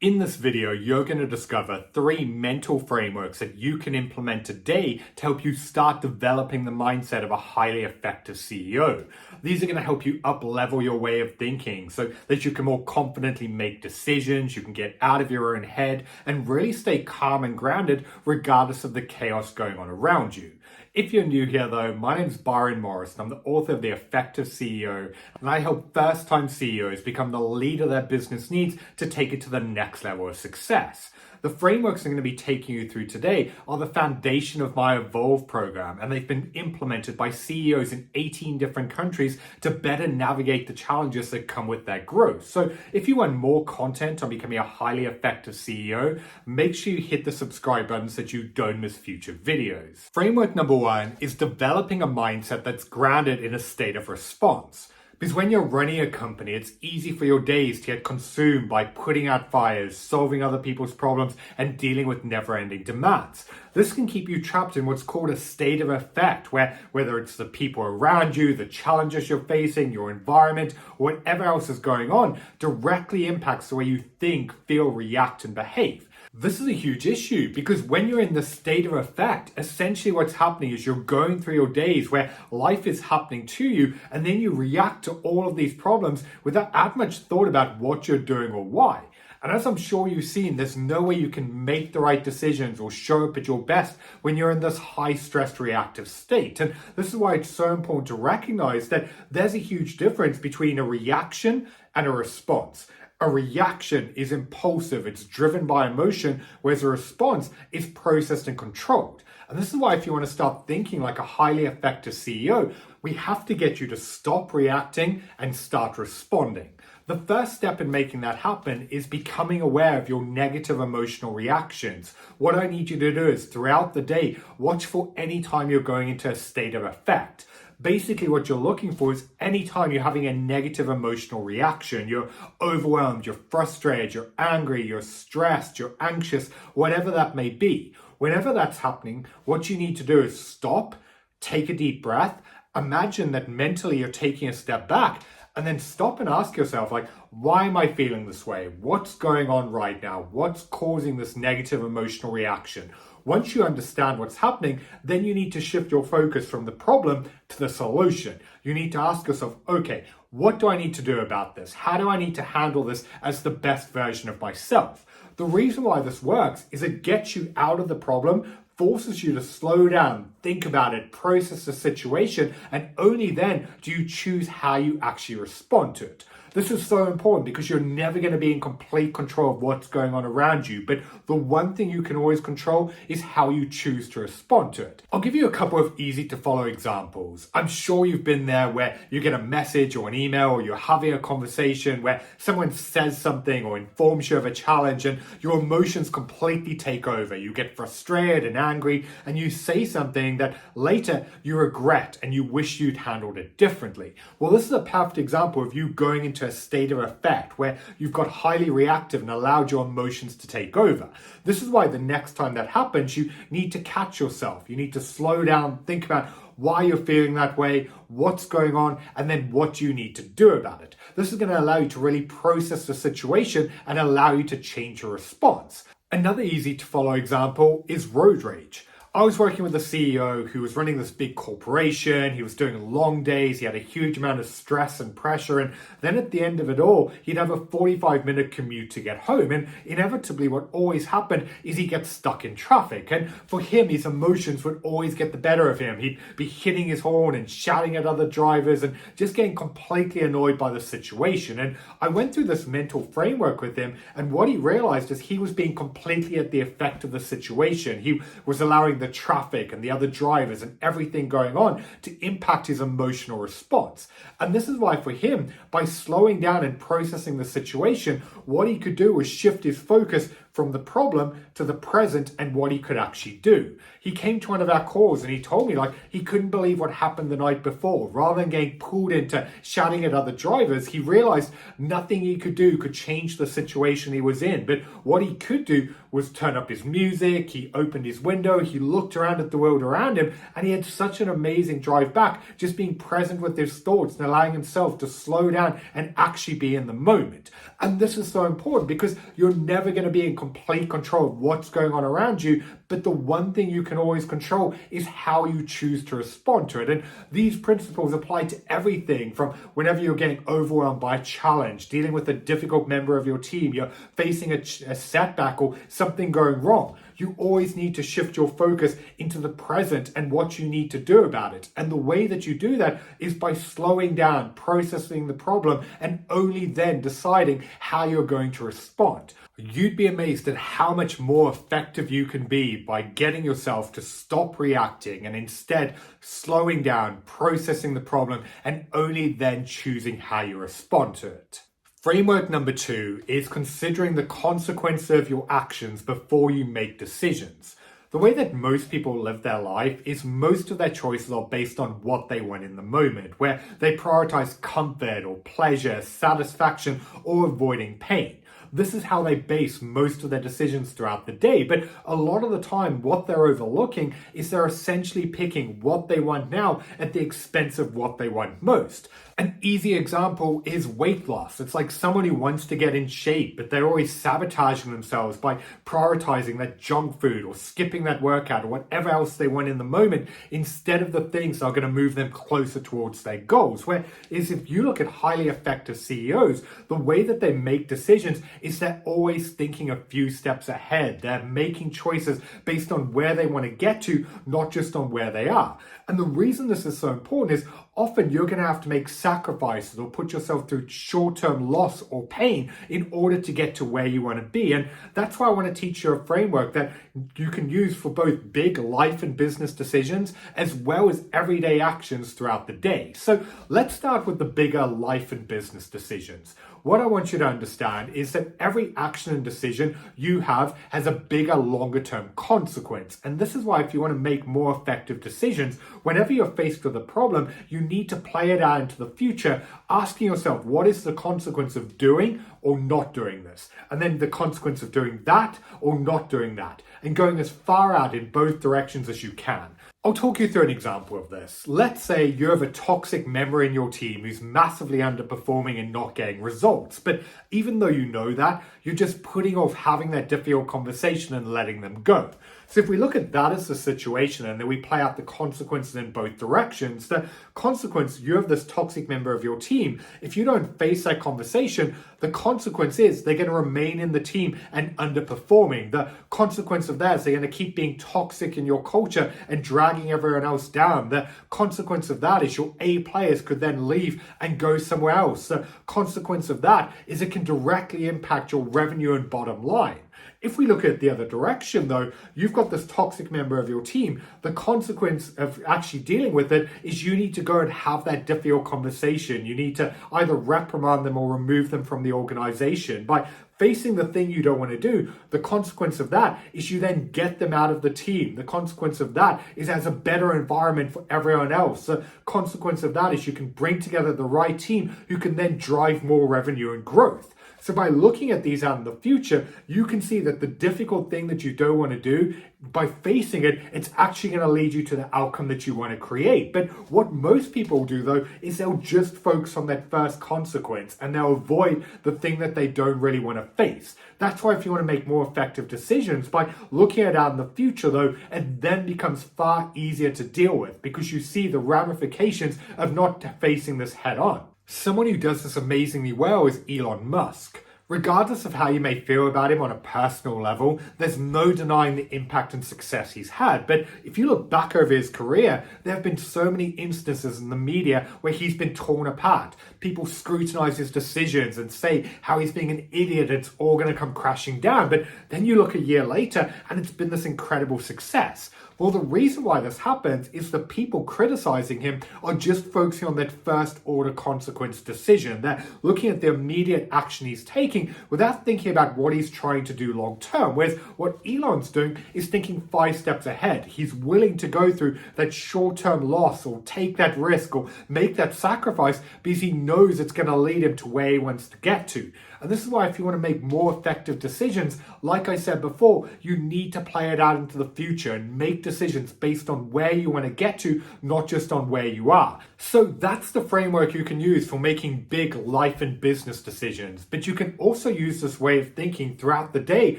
In this video, you're going to discover 3 mental frameworks that you can implement today to help you start developing the mindset of a highly effective CEO. These are going to help you up-level your way of thinking so that you can more confidently make decisions, you can get out of your own head, and really stay calm and grounded regardless of the chaos going on around you. If you're new here though, my name is Byron Morrison. I'm the author of The Effective CEO, and I help first-time CEOs become the leader their business needs to take it to the next level of success. The frameworks I'm going to be taking you through today are the foundation of my Evolve program, and they've been implemented by CEOs in 18 different countries to better navigate the challenges that come with their growth. So if you want more content on becoming a highly effective CEO, make sure you hit the subscribe button so that you don't miss future videos. Framework number 1 is developing a mindset that's grounded in a state of response. Because when you're running a company, it's easy for your days to get consumed by putting out fires, solving other people's problems, and dealing with never-ending demands. This can keep you trapped in what's called a state of effect, where whether it's the people around you, the challenges you're facing, your environment, or whatever else is going on, directly impacts the way you think, feel, react, and behave. This is a huge issue because when you're in the state of effect, essentially what's happening is you're going through your days where life is happening to you, and then you react to all of these problems without that much thought about what you're doing or why. And as I'm sure you've seen, there's no way you can make the right decisions or show up at your best when you're in this high-stressed reactive state. And this is why it's so important to recognize that there's a huge difference between a reaction and a response. A reaction is impulsive, it's driven by emotion, whereas a response is processed and controlled. And this is why if you want to start thinking like a highly effective CEO, we have to get you to stop reacting and start responding. The first step in making that happen is becoming aware of your negative emotional reactions. What I need you to do is throughout the day, watch for any time you're going into a state of effect. Basically, what you're looking for is anytime you're having a negative emotional reaction, you're overwhelmed, you're frustrated, you're angry, you're stressed, you're anxious, whatever that may be. Whenever that's happening, what you need to do is stop, take a deep breath, imagine that mentally you're taking a step back, and then stop and ask yourself, why am I feeling this way? What's going on right now? What's causing this negative emotional reaction? Once you understand what's happening, then you need to shift your focus from the problem to the solution. You need to ask yourself, okay, what do I need to do about this? How do I need to handle this as the best version of myself? The reason why this works is it gets you out of the problem, forces you to slow down, think about it, process the situation, and only then do you choose how you actually respond to it. This is so important because you're never going to be in complete control of what's going on around you, but the one thing you can always control is how you choose to respond to it. I'll give you a couple of easy to follow examples. I'm sure you've been there where you get a message or an email or you're having a conversation where someone says something or informs you of a challenge and your emotions completely take over. You get frustrated and angry and you say something that later you regret and you wish you'd handled it differently. Well, this is a perfect example of you going into a state of effect where you've got highly reactive and allowed your emotions to take over. This is why the next time that happens, you need to catch yourself. You need to slow down, think about why you're feeling that way, what's going on, and then what you need to do about it. This is going to allow you to really process the situation and allow you to change your response. Another easy to follow example is road rage. I was working with a CEO who was running this big corporation. He was doing long days. He had a huge amount of stress and pressure. And then at the end of it all, he'd have a 45-minute commute to get home. And inevitably, what always happened is he gets stuck in traffic. And for him, his emotions would always get the better of him. He'd be hitting his horn and shouting at other drivers and just getting completely annoyed by the situation. And I went through this mental framework with him. And what he realized is he was being completely at the effect of the situation. He was allowing the traffic and the other drivers and everything going on to impact his emotional response. And this is why for him, by slowing down and processing the situation, what he could do was shift his focus from the problem to the present and what he could actually do. He came to one of our calls and he told me like he couldn't believe what happened the night before. Rather than getting pulled into shouting at other drivers, he realized nothing he could do could change the situation he was in. But what he could do was turn up his music, he opened his window, he looked around at the world around him, and he had such an amazing drive back, just being present with his thoughts and allowing himself to slow down and actually be in the moment. And this is so important because you're never going to be in complete control of what's going on around you, but the one thing you can always control is how you choose to respond to it. And these principles apply to everything from whenever you're getting overwhelmed by a challenge, dealing with a difficult member of your team, you're facing a setback or something going wrong. You always need to shift your focus into the present and what you need to do about it. And the way that you do that is by slowing down, processing the problem, and only then deciding how you're going to respond. You'd be amazed at how much more effective you can be by getting yourself to stop reacting and instead slowing down, processing the problem, and only then choosing how you respond to it. Framework number 2 is considering the consequence of your actions before you make decisions. The way that most people live their life is most of their choices are based on what they want in the moment, where they prioritize comfort or pleasure, satisfaction, or avoiding pain. This is how they base most of their decisions throughout the day. But a lot of the time, what they're overlooking is they're essentially picking what they want now at the expense of what they want most. An easy example is weight loss. It's like someone who wants to get in shape, but they're always sabotaging themselves by prioritizing that junk food or skipping that workout or whatever else they want in the moment instead of the things that are going to move them closer towards their goals. Whereas if you look at highly effective CEOs, the way that they make decisions is they're always thinking a few steps ahead. They're making choices based on where they want to get to, not just on where they are. And the reason this is so important is often you're going to have to make sacrifices or put yourself through short-term loss or pain in order to get to where you want to be. And that's why I want to teach you a framework that you can use for both big life and business decisions as well as everyday actions throughout the day. So let's start with the bigger life and business decisions. What I want you to understand is that every action and decision you have has a bigger, longer term consequence. And this is why if you want to make more effective decisions, whenever you're faced with a problem, you need to play it out into the future, asking yourself, what is the consequence of doing or not doing this? And then the consequence of doing that or not doing that, and going as far out in both directions as you can. I'll talk you through an example of this. Let's say you have a toxic member in your team who's massively underperforming and not getting results. But even though you know that, you're just putting off having that difficult conversation and letting them go. So if we look at that as the situation and then we play out the consequences in both directions, the consequence, you have this toxic member of your team. If you don't face that conversation, the consequence is they're going to remain in the team and underperforming. The consequence of that is they're going to keep being toxic in your culture and dragging everyone else down. The consequence of that is your A players could then leave and go somewhere else. The consequence of that is it can directly impact your revenue and bottom line. If we look at the other direction though, you've got this toxic member of your team. The consequence of actually dealing with it is you need to go and have that difficult conversation. You need to either reprimand them or remove them from the organization. By facing the thing you don't want to do, the consequence of that is you then get them out of the team. The consequence of that is as a better environment for everyone else. The consequence of that is you can bring together the right team who can then drive more revenue and growth. So by looking at these out in the future, you can see that the difficult thing that you don't want to do, by facing it, it's actually going to lead you to the outcome that you want to create. But what most people do though, is they'll just focus on that first consequence and they'll avoid the thing that they don't really want to face. That's why if you want to make more effective decisions, by looking at it out in the future though, it then becomes far easier to deal with because you see the ramifications of not facing this head on. Someone who does this amazingly well is Elon Musk. Regardless of how you may feel about him on a personal level, there's no denying the impact and success he's had. But if you look back over his career, there have been so many instances in the media where he's been torn apart. People scrutinize his decisions and say how he's being an idiot, it's all going to come crashing down. But then you look a year later and it's been this incredible success. Well, the reason why this happens is the people criticizing him are just focusing on that first order consequence decision. They're looking at the immediate action he's taking without thinking about what he's trying to do long term. Whereas what Elon's doing is thinking 5 steps ahead. He's willing to go through that short-term loss or take that risk or make that sacrifice because he knows it's going to lead him to where he wants to get to. And this is why if you want to make more effective decisions, like I said before, you need to play it out into the future and make decisions based on where you want to get to, not just on where you are. So that's the framework you can use for making big life and business decisions. But you can also use this way of thinking throughout the day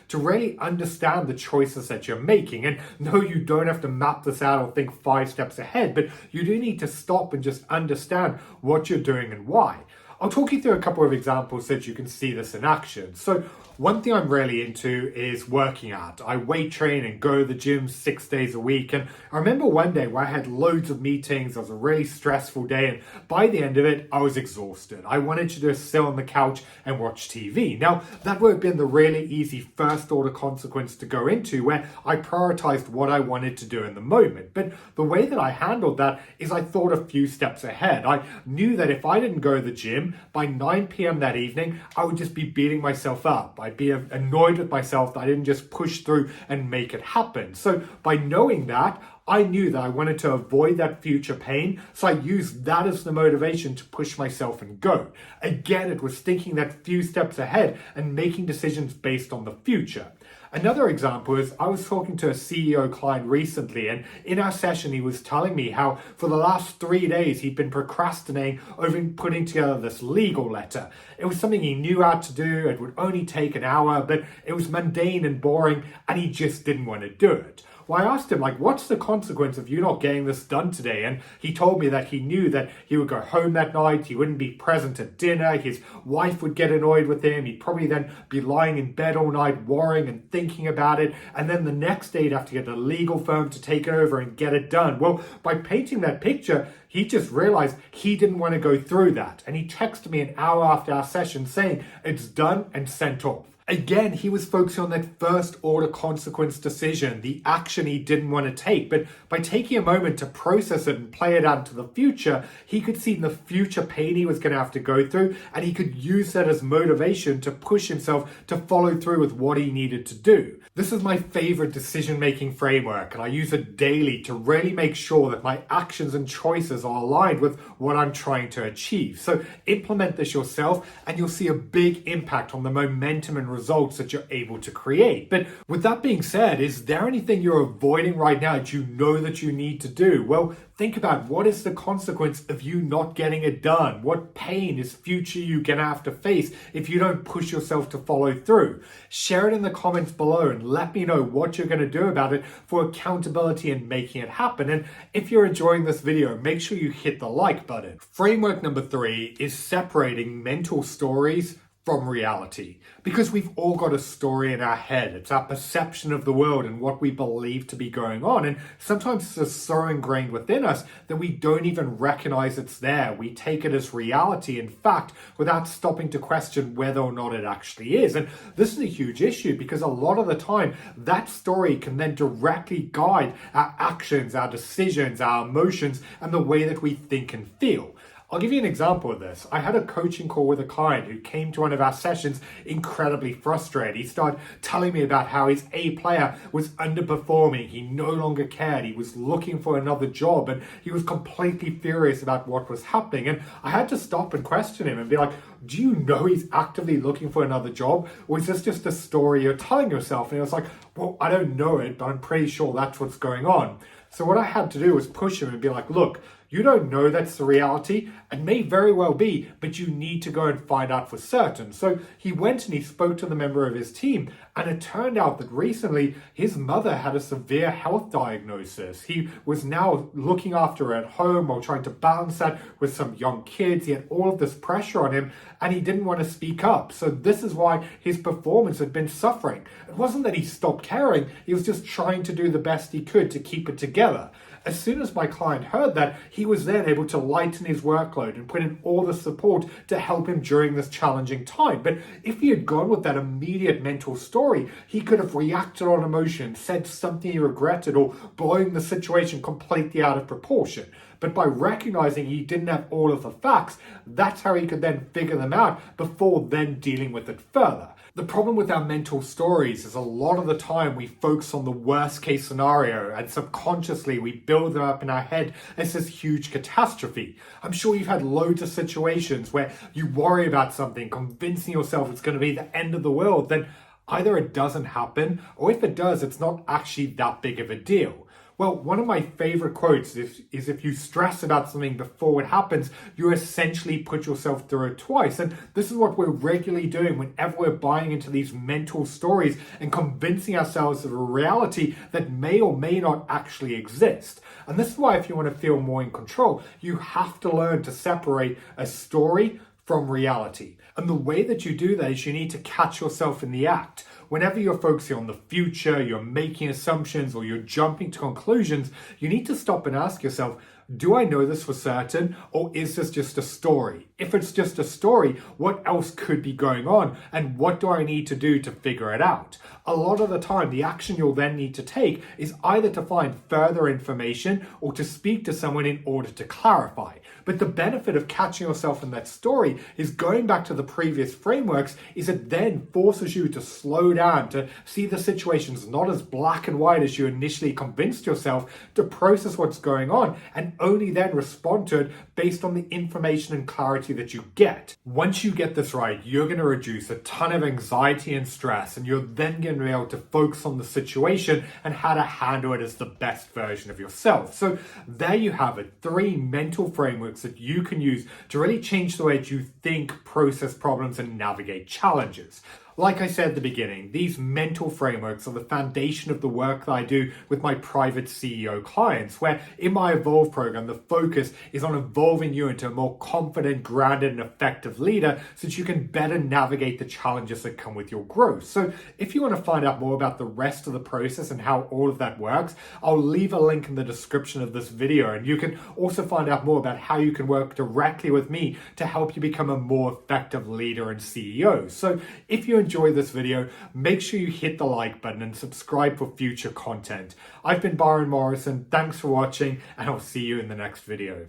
to really understand the choices that you're making. And no, you don't have to map this out or think 5 steps ahead, but you do need to stop and just understand what you're doing and why. I'll talk you through a couple of examples so that you can see this in action. So one thing I'm really into is working out. I weight train and go to the gym 6 days a week. And I remember one day where I had loads of meetings. It was a really stressful day. And by the end of it, I was exhausted. I wanted to just sit on the couch and watch TV. Now, that would have been the really easy first order consequence to go into where I prioritized what I wanted to do in the moment. But the way that I handled that is I thought a few steps ahead. I knew that if I didn't go to the gym, by 9 p.m. that evening, I would just be beating myself up. I'd be annoyed with myself that I didn't just push through and make it happen. So by knowing that, I knew that I wanted to avoid that future pain, so I used that as the motivation to push myself and go. Again, it was thinking that few steps ahead and making decisions based on the future. Another example is I was talking to a CEO client recently, and in our session he was telling me how for the last 3 days he'd been procrastinating over putting together this legal letter. It was something he knew how to do. It would only take an hour, but it was mundane and boring, and he just didn't want to do it. Well, I asked him, what's the consequence of you not getting this done today? And he told me that he knew that he would go home that night, he wouldn't be present at dinner, his wife would get annoyed with him, he'd probably then be lying in bed all night worrying and thinking about it, and then the next day he'd have to get a legal firm to take it over and get it done. Well, by painting that picture, he just realized he didn't want to go through that. And he texted me an hour after our session saying it's done and sent off. Again, he was focusing on that first order consequence decision, the action he didn't want to take. But by taking a moment to process it and play it out into the future, he could see the future pain he was going to have to go through, and he could use that as motivation to push himself to follow through with what he needed to do. This is my favorite decision-making framework, and I use it daily to really make sure that my actions and choices are aligned with what I'm trying to achieve. So implement this yourself, and you'll see a big impact on the momentum and results that you're able to create. But with that being said, is there anything you're avoiding right now that you know that you need to do? Well, think about what is the consequence of you not getting it done? What pain is future you gonna have to face if you don't push yourself to follow through? Share it in the comments below and let me know what you're gonna do about it for accountability and making it happen. And if you're enjoying this video, make sure you hit the like button. Framework number 3 is separating mental stories from reality, because we've all got a story in our head. It's our perception of the world and what we believe to be going on, and sometimes it's just so ingrained within us that we don't even recognize it's there. We take it as reality, in fact, without stopping to question whether or not it actually is. And this is a huge issue because a lot of the time that story can then directly guide our actions, our decisions, our emotions, and the way that we think and feel. I'll give you an example of this. I had a coaching call with a client who came to one of our sessions incredibly frustrated. He started telling me about how his A player was underperforming. He no longer cared. He was looking for another job, and he was completely furious about what was happening. And I had to stop and question him and be like, do you know he's actively looking for another job? Or is this just a story you're telling yourself? And he was like, well, I don't know it, but I'm pretty sure that's what's going on. So what I had to do was push him and be like, look, you don't know that's the reality. It may very well be, but you need to go and find out for certain. So he went and he spoke to the member of his team, and it turned out that recently his mother had a severe health diagnosis. He was now looking after her at home while trying to balance that with some young kids. He had all of this pressure on him, and he didn't want to speak up. So this is why his performance had been suffering. It wasn't that he stopped caring. He was just trying to do the best he could to keep it together. As soon as my client heard that, he was then able to lighten his workload workload and put in all the support to help him during this challenging time. But if he had gone with that immediate mental story, he could have reacted on emotion, said something he regretted, or blown the situation completely out of proportion. But by recognizing he didn't have all of the facts, that's how he could then figure them out before then dealing with it further. The problem with our mental stories is a lot of the time we focus on the worst case scenario and subconsciously we build them up in our head as this huge catastrophe. I'm sure you've had loads of situations where you worry about something, convincing yourself it's going to be the end of the world, then either it doesn't happen, or if it does, it's not actually that big of a deal. Well, one of my favorite quotes is if you stress about something before it happens, you essentially put yourself through it twice. And this is what we're regularly doing whenever we're buying into these mental stories and convincing ourselves of a reality that may or may not actually exist. And this is why if you want to feel more in control, you have to learn to separate a story from reality. And the way that you do that is you need to catch yourself in the act. Whenever you're focusing on the future, you're making assumptions, or you're jumping to conclusions, you need to stop and ask yourself, do I know this for certain, or is this just a story? If it's just a story, what else could be going on, and what do I need to do to figure it out? A lot of the time, the action you'll then need to take is either to find further information or to speak to someone in order to clarify. But the benefit of catching yourself in that story is going back to the previous frameworks is it then forces you to slow down, to see the situations not as black and white as you initially convinced yourself, to process what's going on, and only then respond to it based on the information and clarity that you get. Once you get this right, you're going to reduce a ton of anxiety and stress, and you're then going to be able to focus on the situation and how to handle it as the best version of yourself. So there you have it, 3 mental frameworks that you can use to really change the way that you think, process problems, and navigate challenges. Like I said at the beginning, these mental frameworks are the foundation of the work that I do with my private CEO clients, where in my Evolve program, the focus is on evolving you into a more confident, grounded, and effective leader so that you can better navigate the challenges that come with your growth. So if you want to find out more about the rest of the process and how all of that works, I'll leave a link in the description of this video, and you can also find out more about how you can work directly with me to help you become a more effective leader and CEO. So if you enjoy this video, make sure you hit the like button and subscribe for future content. I've been Byron Morrison. Thanks for watching, and I'll see you in the next video.